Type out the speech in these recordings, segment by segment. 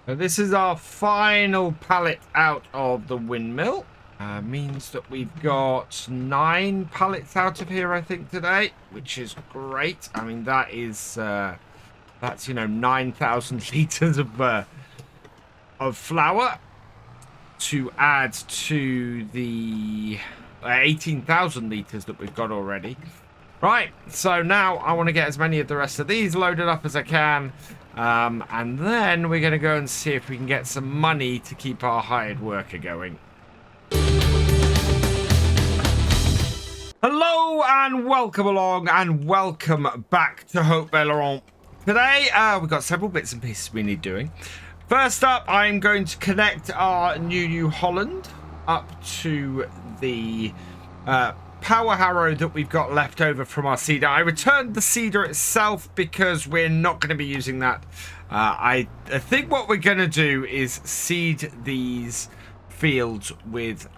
So this is our final pallet out of the windmill. Means that we've got 9 pallets out of here, I think, today, which is great. I mean, that is that's 9,000 liters of flour to add to the 18,000 liters that we've got already. Right, so now I want to get as many of the rest of these loaded up as I can. And then we're going to go and see if we can get some money to keep our hired worker going. Hello and welcome along and welcome back to Haut Beyleron. Today we've got several bits and pieces we need doing. First up, I'm going to connect our New Holland up to the power harrow that we've got left over from our seeder. I returned the seeder itself because we're not going to be using that. I think what we're going to do is seed these fields with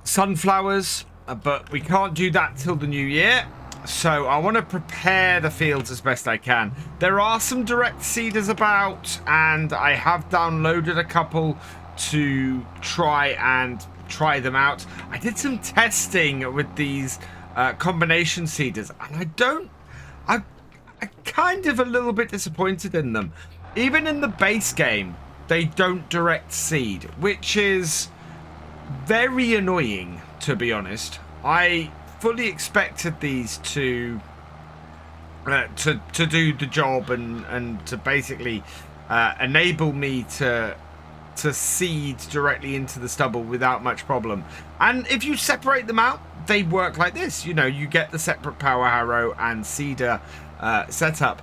sunflowers, but we can't do that till the new year. So I want to prepare the fields as best I can. There are some direct seeders about, and I have downloaded a couple to try them out. I did some testing with these combination seeders, and I'm kind of a little bit disappointed in them. Even in the base game, they don't direct seed, which is very annoying, to be honest. I fully expected these to do the job and to basically enable me to seed directly into the stubble without much problem. And if you separate them out, they work like this. You get the separate power harrow and seeder setup,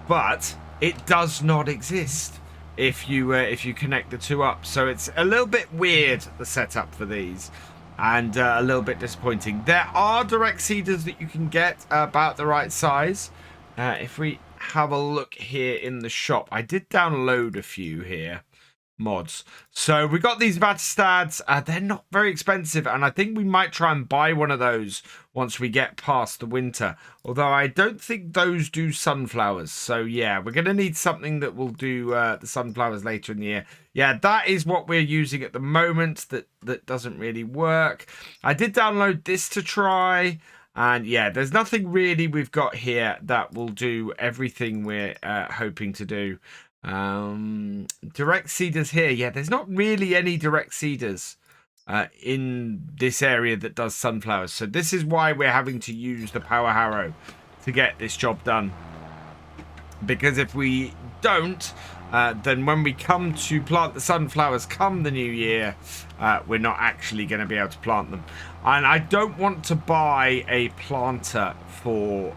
but it does not exist if you connect the two up. So it's a little bit weird, the setup for these, and a little bit disappointing. There are direct seeders that you can get about the right size. If we have a look here in the shop, I did download a few here. Mods. So we got these Vatastads. They're not very expensive, and I think we might try and buy one of those once we get past the winter. Although I don't think those do sunflowers. So yeah, we're going to need something that will do the sunflowers later in the year. Yeah, that is what we're using at the moment. That doesn't really work. I did download this to try. And yeah, there's nothing really we've got here that will do everything we're hoping to do. Direct seeders here. Yeah, there's not really any direct seeders in this area that does sunflowers. So this is why we're having to use the power harrow to get this job done. Because if we don't, then when we come to plant the sunflowers come the new year, we're not actually going to be able to plant them. And I don't want to buy a planter for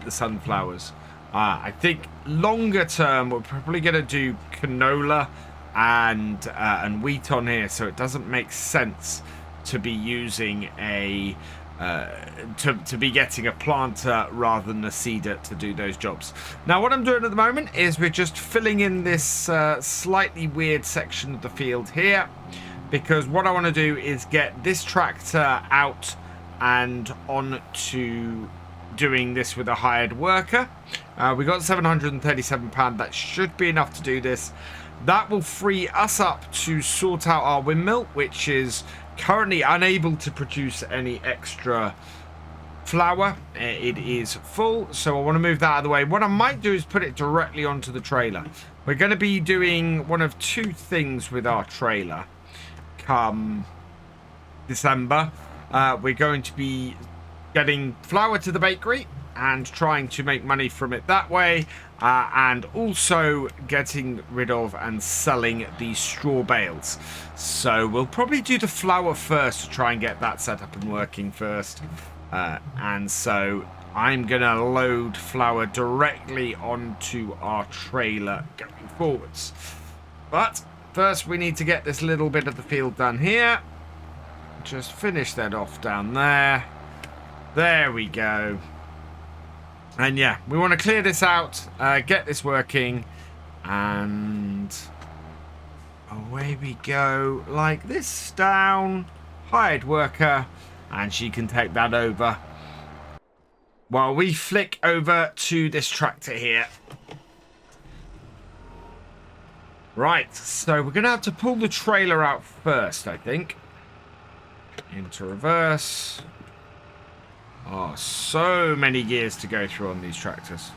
the sunflowers. I think longer term we're probably going to do canola and wheat on here, so it doesn't make sense to be using a to be getting a planter rather than a seeder to do those jobs. Now what I'm doing at the moment is we're just filling in this slightly weird section of the field here, because what I want to do is get this tractor out and on to doing this with a hired worker. We got £737. That should be enough to do this. That will free us up to sort out our windmill, which is currently unable to produce any extra flour. It is full, so I want to move that out of the way. What I might do is put it directly onto the trailer. We're going to be doing one of two things with our trailer come December. We're going to be getting flour to the bakery and trying to make money from it that way, and also getting rid of and selling the straw bales. So we'll probably do the flour first to try and get that set up and working first, and so I'm gonna load flour directly onto our trailer going forwards. But first we need to get this little bit of the field done here. Just finish that off down there. There we go. And yeah, we want to clear this out, get this working, and away we go. Like this, down, hired worker, and she can take that over while we flick over to this tractor here. Right, so we're going to have to pull the trailer out first, I think. Into reverse. Oh, so many gears to go through on these tractors.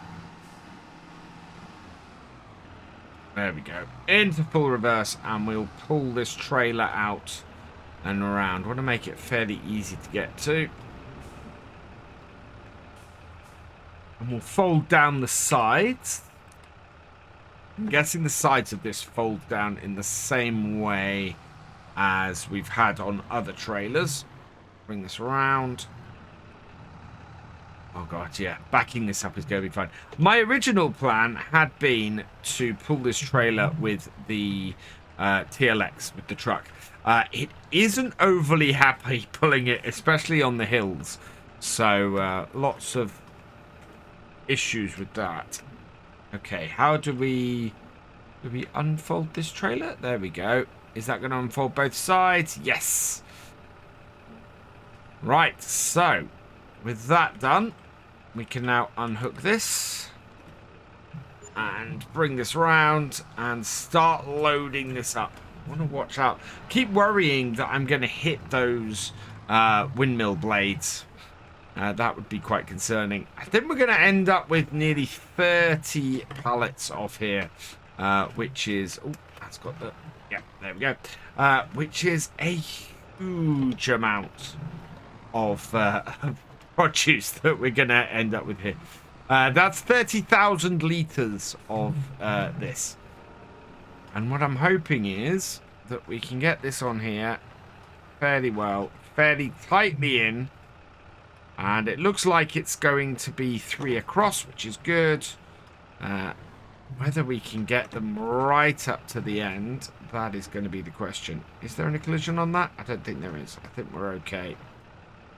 There we go. Into full reverse, and we'll pull this trailer out and around. I want to make it fairly easy to get to. And we'll fold down the sides. I'm guessing the sides of this fold down in the same way as we've had on other trailers. Bring this around. Oh god, yeah. Backing this up is going to be fine. My original plan had been to pull this trailer with the TLX, with the truck. It isn't overly happy pulling it, especially on the hills. So, lots of issues with that. Okay, how do we unfold this trailer? There we go. Is that going to unfold both sides? Yes. Right, so with that done, we can now unhook this and bring this round and start loading this up. I want to watch out. Keep worrying that I'm going to hit those windmill blades. That would be quite concerning. I think we're going to end up with nearly 30 pallets off here, which is... Oh, that's got the... Yeah, there we go. Which is a huge amount of produce that we're going to end up with here. That's 30,000 litres of this. And what I'm hoping is that we can get this on here fairly well, fairly tightly in. And it looks like it's going to be 3 across, which is good. Whether we can get them right up to the end, that is going to be the question. Is there any collision on that? I don't think there is. I think we're okay.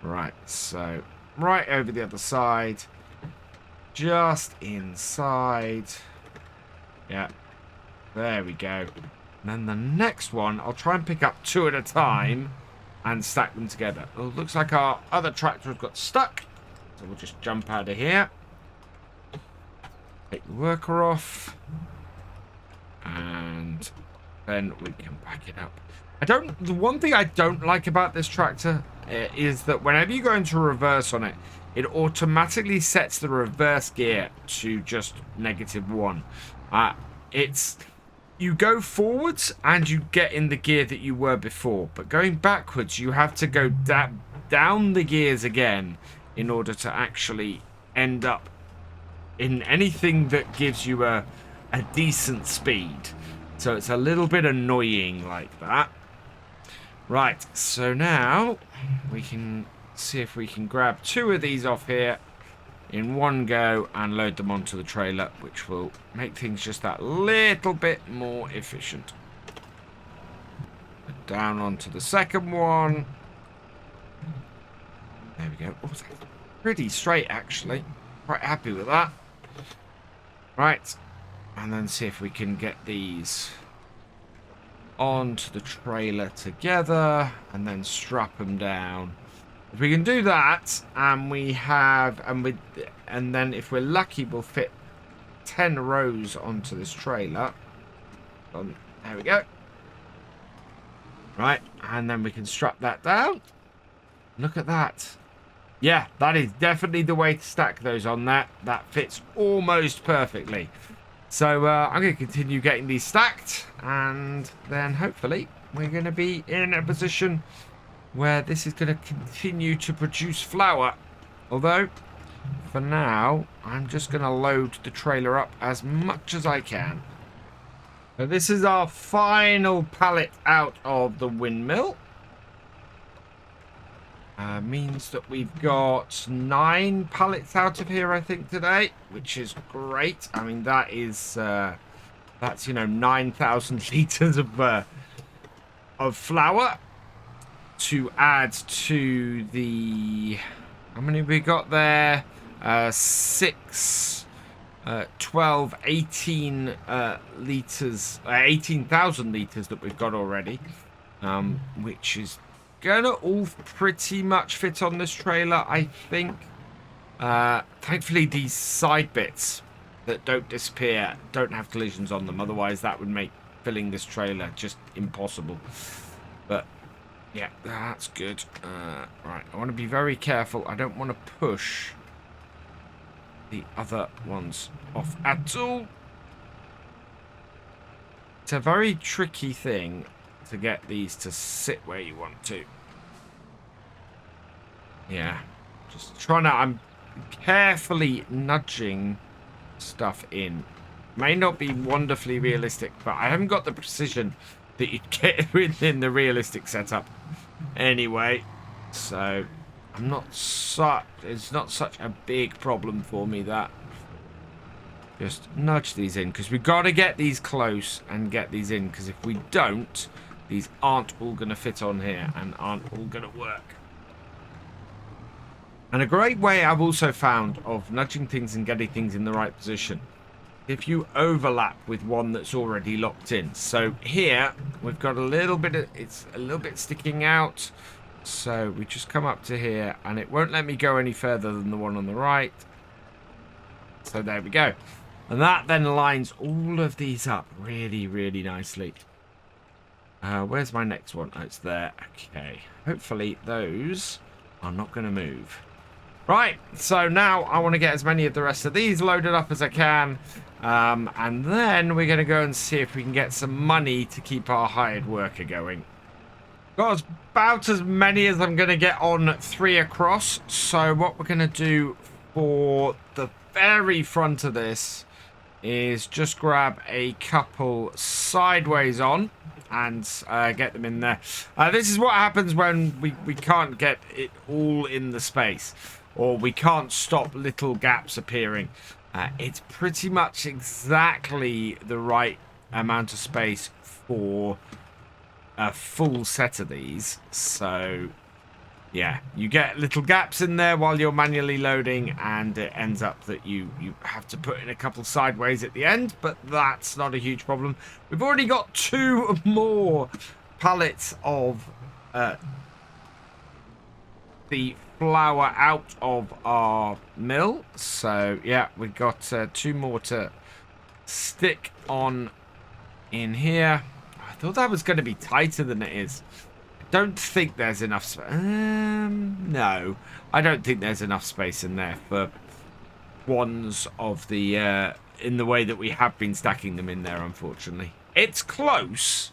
Right, so right over the other side. Just inside. Yeah, there we go. And then the next one, I'll try and pick up 2 at a time and stack them together. Oh, looks like our other tractor has got stuck. So we'll just jump out of here. Take the worker off. And then we can back it up. The one thing I don't like about this tractor is that whenever you go into reverse on it, it automatically sets the reverse gear to just -1. You go forwards and you get in the gear that you were before, but going backwards you have to go down the gears again in order to actually end up in anything that gives you a decent speed. So it's a little bit annoying like that. Right, so now we can see if we can grab 2 of these off here in one go and load them onto the trailer, which will make things just that little bit more efficient. Down onto the second one. There we go. Oh, that's pretty straight, actually. Quite happy with that. Right, and then see if we can get these onto the trailer together and then strap them down. If we can do that, and then if we're lucky, we'll fit 10 rows onto this trailer. There we go. Right, and then we can strap that down. Look at that. Yeah, that is definitely the way to stack those on that. That fits almost perfectly. So I'm going to continue getting these stacked, and then hopefully we're going to be in a position where this is going to continue to produce flour. Although, for now, I'm just going to load the trailer up as much as I can. So this is our final pallet out of the windmill. Means that we've got 9 pallets out of here, I think, today, which is great. I mean, that is, that's, 9,000 litres of flour to add to the, how many we got there? 6, 12, 18 litres, 18,000 litres that we've got already, which is gonna all pretty much fit on this trailer, I think. Thankfully, these side bits that don't disappear don't have collisions on them. Otherwise, that would make filling this trailer. Just impossible. But yeah, that's good. Right, I want to be very careful. I don't want to push the other ones off at all. It's a very tricky thing to get these to sit where you want to. Yeah, just trying to, I'm carefully nudging stuff in. May not be wonderfully realistic, but I haven't got the precision that you'd get within the realistic setup anyway. So I'm not such, it's not such a big problem for me that. Just nudge these in, because we've got to get these close and get these in, because if we don't, these aren't all going to fit on here and aren't all going to work. And a great way I've also found of nudging things and getting things in the right position, if you overlap with one that's already locked in. So here we've got a little bit of, it's a little bit sticking out, so we just come up to here and it won't let me go any further than the one on the right. So there we go. And that then lines all of these up really, really nicely. Where's my next one? Oh, it's there. Okay. Hopefully those are not going to move. Right. So now I want to get as many of the rest of these loaded up as I can. And then we're going to go and see if we can get some money to keep our hired worker going. Got about as many as I'm going to get on 3 across. So what we're going to do for the very front of this is just grab a couple sideways on and get them in there. This is what happens when we can't get it all in the space, or we can't stop little gaps appearing. It's pretty much exactly the right amount of space for a full set of these. So yeah, you get little gaps in there while you're manually loading, and it ends up that you have to put in a couple sideways at the end, but that's not a huge problem. We've already got 2 more pallets of the flour out of our mill. So yeah, we've got 2 more to stick on in here. I thought that was going to be tighter than it is. Don't think there's enough space. No, I don't think there's enough space in there for ones of the in the way that we have been stacking them in there, unfortunately. It's close,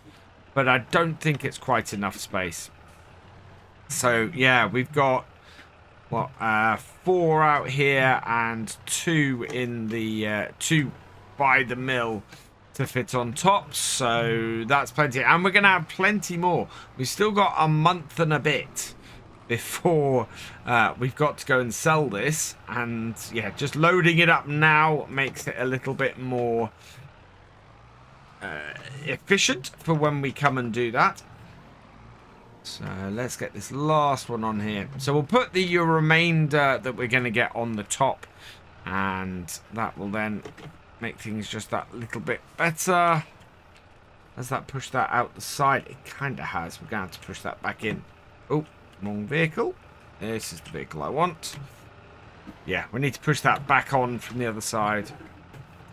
but I don't think it's quite enough space. So yeah, we've got what 4 out here and 2 in the 2 by the mill to fit on top, so that's plenty, and we're gonna have plenty more. We've still got a month and a bit before we've got to go and sell this, and yeah, just loading it up now makes it a little bit more efficient for when we come and do that. So let's get this last one on here. So we'll put the remainder that we're going to get on the top, and that will then make things just that little bit better. Has that pushed that out the side? It kind of has. We're going to have to push that back in. Oh, wrong vehicle. This is the vehicle I want. Yeah, we need to push that back on from the other side.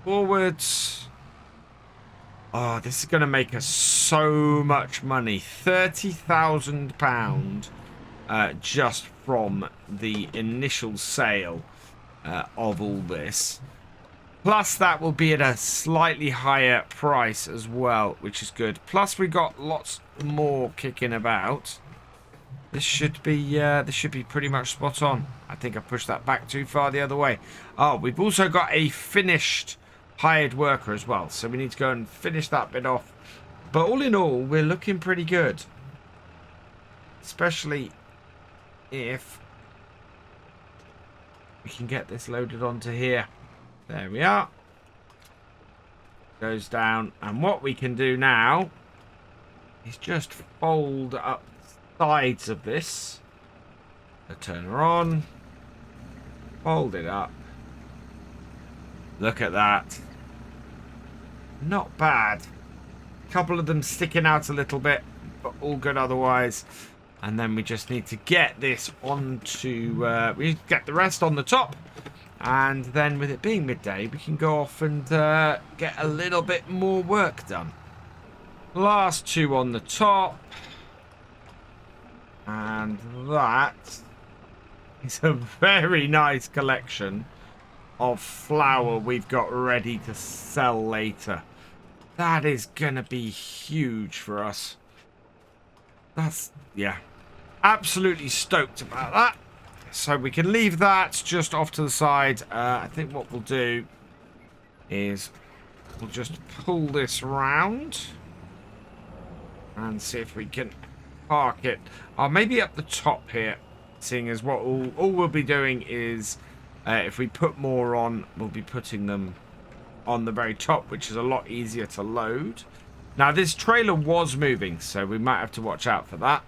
Forwards. Oh, this is going to make us so much money. £30,000 just from the initial sale of all this. Plus, that will be at a slightly higher price as well, which is good. Plus, we got lots more kicking about. This should be pretty much spot on. I think I pushed that back too far the other way. Oh, we've also got a finished hired worker as well, so we need to go and finish that bit off. But all in all, we're looking pretty good. Especially if we can get this loaded onto here. There we are. Goes down. And what we can do now is just fold up the sides of this. So turn her on. Fold it up. Look at that. Not bad. A couple of them sticking out a little bit, but all good otherwise. And then we just need to get this onto... we get the rest on the top. And then with it being midday, we can go off and get a little bit more work done. Last two on the top. And that is a very nice collection of flour we've got ready to sell later. That is gonna be huge for us. That's, yeah, absolutely stoked about that. So we can leave that just off to the side. I think what we'll do is we'll just pull this round and see if we can park it. Maybe up the top here, seeing as what all we'll be doing is if we put more on, we'll be putting them on the very top, which is a lot easier to load. Now this trailer was moving, so we might have to watch out for that.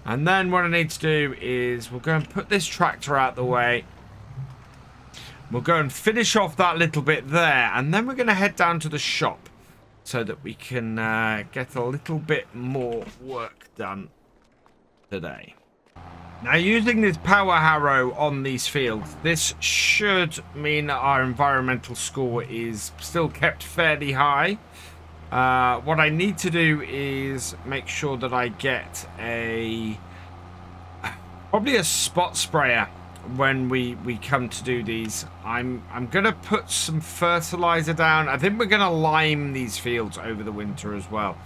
And then what I need to do is we'll go and put this tractor out the way. We'll go and finish off that little bit there, and then we're going to head down to the shop so that we can get a little bit more work done today. Now, using this power harrow on these fields, this should mean that our environmental score is still kept fairly high. What I need to do is make sure that I get probably a spot sprayer when we come to do these. I'm gonna put some fertilizer down. I think we're gonna lime these fields over the winter as well.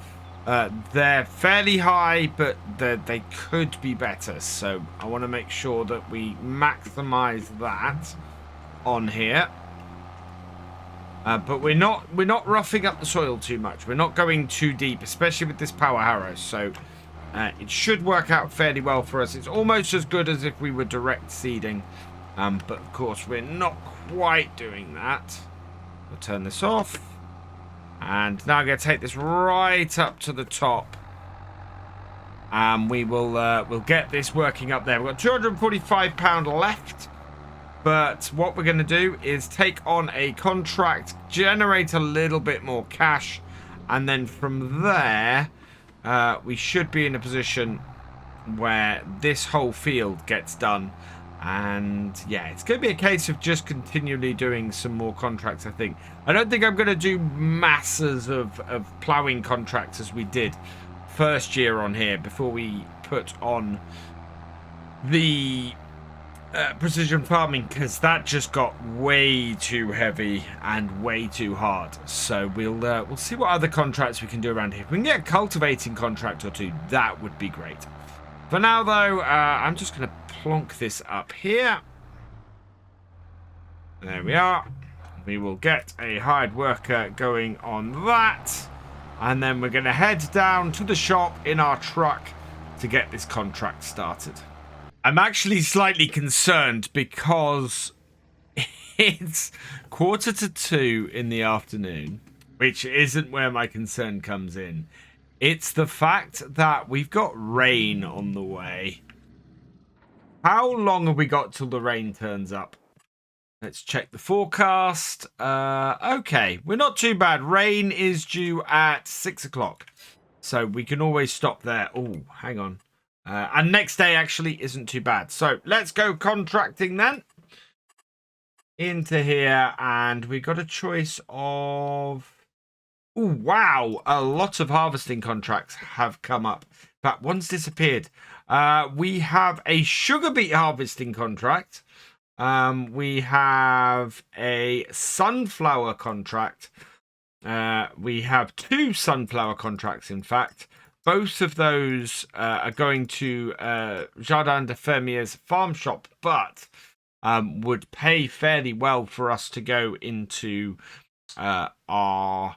They're fairly high, but they could be better, so I want to make sure that we maximize that on here. But we're not roughing up the soil too much. We're not going too deep, especially with this power harrow. So it should work out fairly well for us. It's almost as good as if we were direct seeding. But of course, we're not quite doing that. We'll turn this off. And now I'm going to take this right up to the top. And we will we'll get this working up there. We've got £245 left. But what we're going to do is take on a contract, generate a little bit more cash, and then from there, we should be in a position where this whole field gets done. And yeah, it's going to be a case of just continually doing some more contracts, I think. I don't think I'm going to do masses of ploughing contracts as we did first year on here before we put on the precision farming, because that just got way too heavy and way too hard. So we'll see what other contracts we can do around here. If we can get a cultivating contract or two, that would be great. For now though, I'm just going to plonk this up here. There we are. We will get a hired worker going on that, and then we're going to head down to the shop in our truck to get this contract started. I'm actually slightly concerned because it's 1:45 in the afternoon, which isn't where my concern comes in. It's the fact that we've got rain on the way. How long have we got till the rain turns up? Let's check the forecast. Okay, we're not too bad. Rain is due at 6 o'clock. So we can always stop there. Oh, hang on. And next day actually isn't too bad. So let's go contracting then. Into here. And we got a choice of... Oh, wow. A lot of harvesting contracts have come up. In fact, one's disappeared. We have a sugar beet harvesting contract. We have a sunflower contract. We have 2 sunflower contracts, in fact. Both of those are going to Jardin de Fermier's farm shop, but would pay fairly well for us to go into our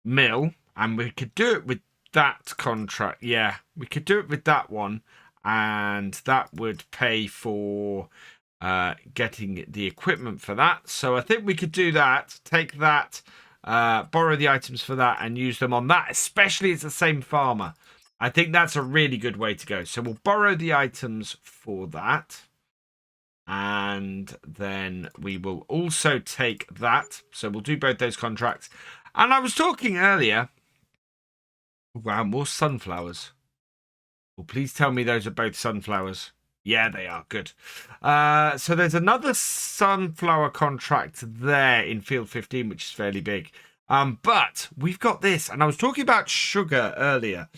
mill. And we could do it with that contract. Yeah, we could do it with that one. And that would pay for getting the equipment for that. So I think we could do that, take that, borrow the items for that and use them on that, especially as the same farmer. I think that's a really good way to go. So we'll borrow the items for that. And then we will also take that. So we'll do both those contracts. And I was talking earlier. Wow, more sunflowers. Well, please tell me those are both sunflowers. Yeah, they are. Good. So there's another sunflower contract there in field 15, which is fairly big. But we've got this, and I was talking about sugar earlier.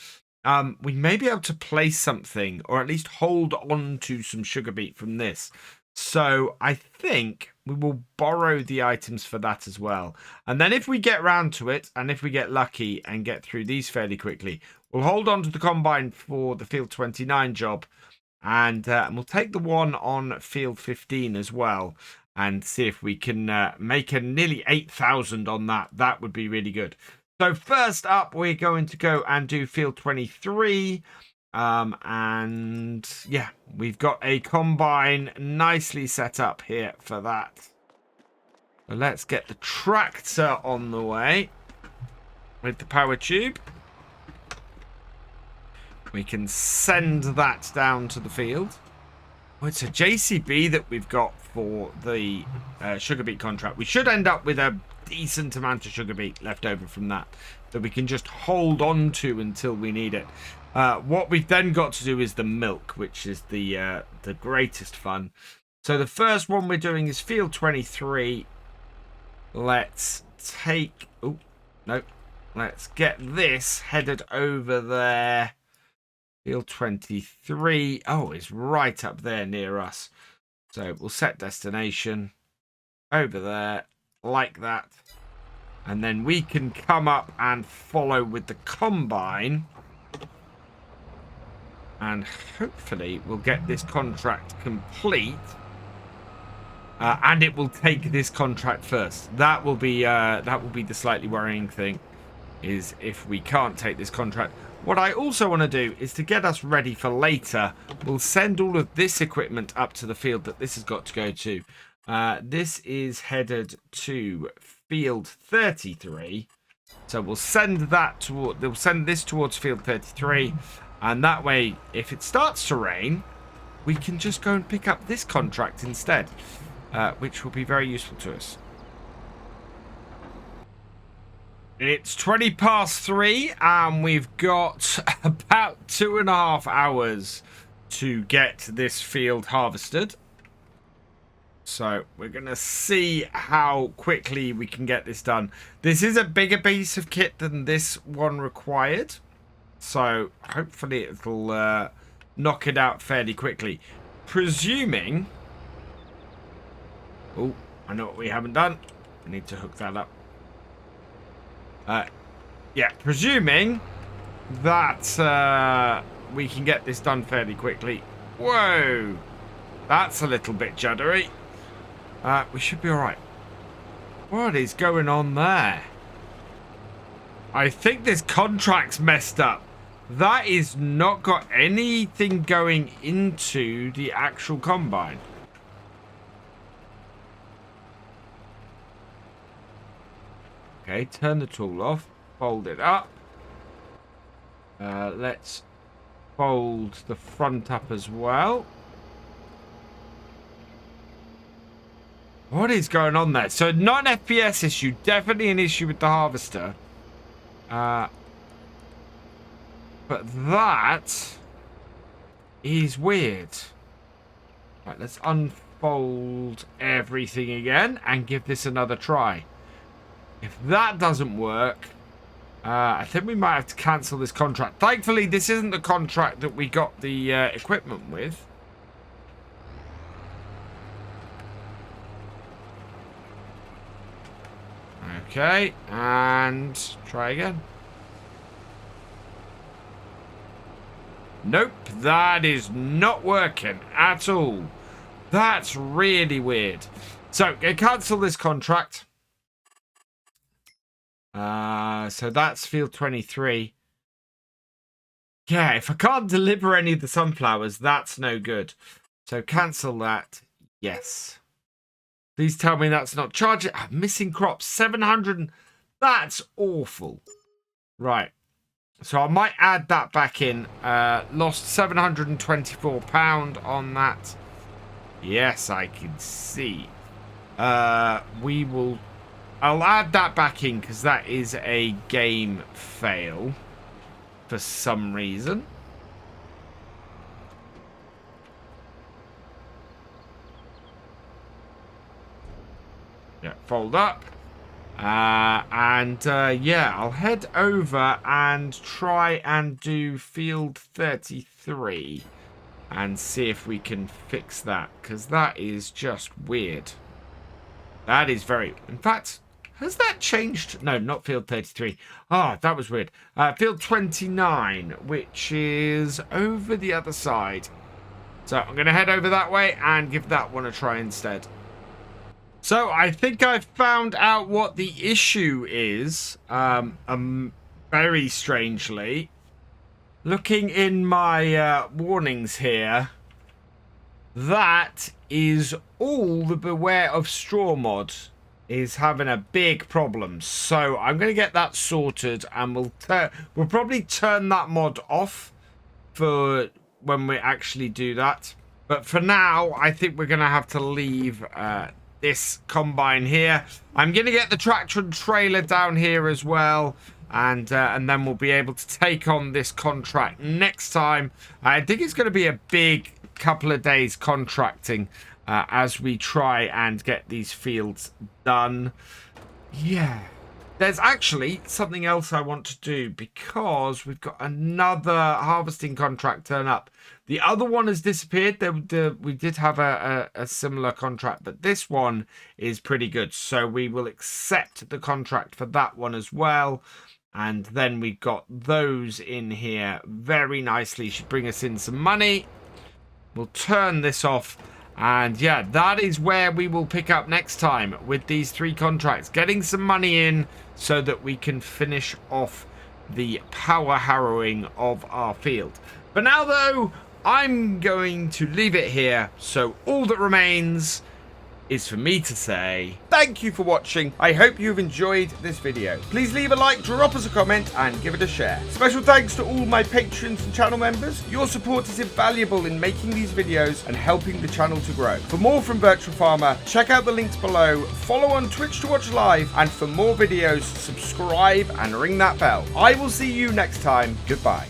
We may be able to place something, or at least hold on to some sugar beet from this. So I think we will borrow the items for that as well. And then if we get round to it, and if we get lucky and get through these fairly quickly, we'll hold on to the combine for the field 29 job. And we'll take the one on field 15 as well. And see if we can make a nearly 8,000 on that. That would be really good. So first up, we're going to go and do field 23. And yeah, we've got a combine nicely set up here for that. So let's get the tractor on the way with the power tube. We can send that down to the field. Oh, it's a JCB that we've got for the sugar beet contract. We should end up with a decent amount of sugar beet left over from that we can just hold on to until we need it. What we've then got to do is the milk, which is the greatest fun. So the first one we're doing is field 23. Let's take... Oh, no. Let's get this headed over there. Field 23. Oh, it's right up there near us. So we'll set destination over there like that. And then we can come up and follow with the combine. And hopefully we'll get this contract complete. And it will take this contract first. That will be the slightly worrying thing, is if we can't take this contract. What I also want to do is to get us ready for later. We'll send all of this equipment up to the field that this has got to go to. This is headed to field 33. So we'll send that they'll send this towards field 33. And that way, if it starts to rain, we can just go and pick up this contract instead, which will be very useful to us. It's 20 past 3, and we've got about 2.5 hours to get this field harvested. So we're going to see how quickly we can get this done. This is a bigger piece of kit than this one required. So hopefully it'll knock it out fairly quickly. Presuming... Oh, I know what we haven't done. I need to hook that up. Yeah, presuming that we can get this done fairly quickly. Whoa! That's a little bit juddery. We should be alright. What is going on there? I think this contract's messed up. That is not got anything going into the actual combine. Okay, turn the tool off. Fold it up. Let's fold the front up as well. What is going on there? So not an FPS issue. Definitely an issue with the harvester. But that is weird. Right, let's unfold everything again and give this another try. If that doesn't work, I think we might have to cancel this contract. Thankfully, this isn't the contract that we got the equipment with. Okay, and try again. Nope, that is not working at all. That's really weird. So, cancel this contract. So that's field 23. Yeah, if I can't deliver any of the sunflowers, that's no good. So cancel that. Yes. Please tell me that's not charging. Missing crops, 700. That's awful. Right. So I might add that back in. Lost £724 on that. Yes, I can see. We will... I'll add that back in because that is a game fail for some reason. Yeah, fold up. Yeah, I'll head over and try and do field 33 and see if we can fix that, because that is just weird. That is very... In fact, has that changed? No, not field 33. Ah, that was weird. Field 29, which is over the other side. So I'm going to head over that way and give that one a try instead. So I think I've found out what the issue is. Very strangely, looking in my warnings here, that is all the Beware of Straw mod is having a big problem. So I'm going to get that sorted, and we'll probably turn that mod off for when we actually do that. But for now, I think we're going to have to leave this combine here. I'm going to get the tractor and trailer down here as well, and then we'll be able to take on this contract next time. I think it's going to be a big couple of days contracting as we try and get these fields done. Yeah, there's actually something else I want to do, because we've got another harvesting contract turn up. The other one has disappeared. We did have a similar contract, but this one is pretty good. So we will accept the contract for that one as well. And then we've got those in here very nicely. Should bring us in some money. We'll turn this off. And yeah, that is where we will pick up next time with these 3 contracts. Getting some money in so that we can finish off the power harrowing of our field. For now, though, I'm going to leave it here. So all that remains is for me to say thank you for watching. I hope you've enjoyed this video. Please leave a like, drop us a comment, and give it a share. Special thanks to all my patrons and channel members. Your support is invaluable in making these videos and helping the channel to grow. For more from Virtual Farmer, check out the links below, follow on Twitch to watch live, and for more videos, subscribe and ring that bell. I will see you next time. Goodbye.